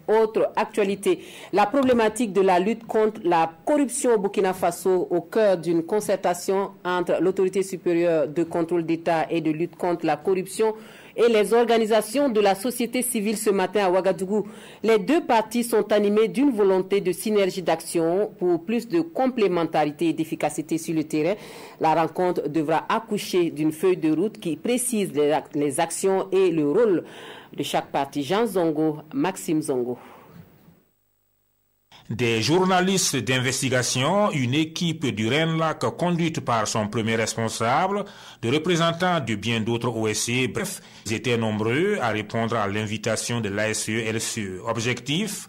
Autre actualité, la problématique de la lutte contre la corruption au Burkina Faso au cœur d'une concertation entre l'autorité supérieure de contrôle d'État et de lutte contre la corruption et les organisations de la société civile ce matin à Ouagadougou. Les deux parties sont animées d'une volonté de synergie d'action pour plus de complémentarité et d'efficacité sur le terrain. La rencontre devra accoucher d'une feuille de route qui précise les actions et le rôle de chaque partie. Jean Zongo, Maxime Zongo. Des journalistes d'investigation, une équipe du RENLAC conduite par son premier responsable, de représentants de bien d'autres OSC, bref, ils étaient nombreux à répondre à l'invitation de l'ASE-LCE. Objectif,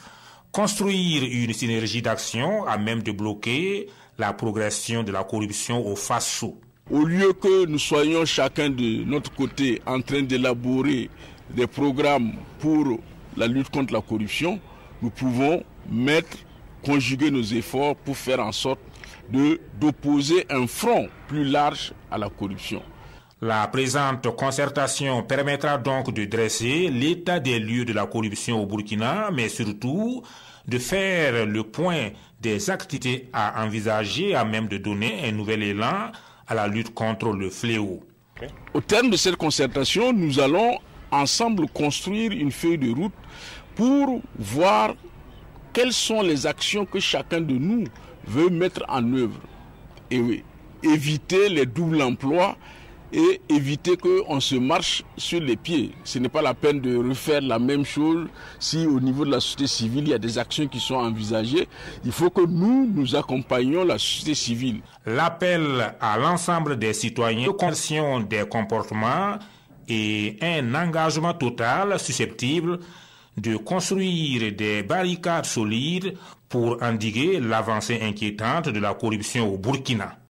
construire une synergie d'action à même de bloquer la progression de la corruption au Faso. Au lieu que nous soyons chacun de notre côté en train d'élaborer des programmes pour la lutte contre la corruption, nous pouvons conjuguer nos efforts pour faire en sorte d'opposer un front plus large à la corruption. La présente concertation permettra donc de dresser l'état des lieux de la corruption au Burkina, mais surtout de faire le point des activités à envisager à même de donner un nouvel élan à la lutte contre le fléau. Au terme de cette concertation, nous allons ensemble construire une feuille de route pour voir quelles sont les actions que chacun de nous veut mettre en œuvre et éviter les doubles emplois et éviter qu'on se marche sur les pieds. Ce n'est pas la peine de refaire la même chose si au niveau de la société civile, il y a des actions qui sont envisagées. Il faut que nous accompagnions la société civile. L'appel à l'ensemble des citoyens, correction des comportements et un engagement total susceptible de construire des barricades solides pour endiguer l'avancée inquiétante de la corruption au Burkina.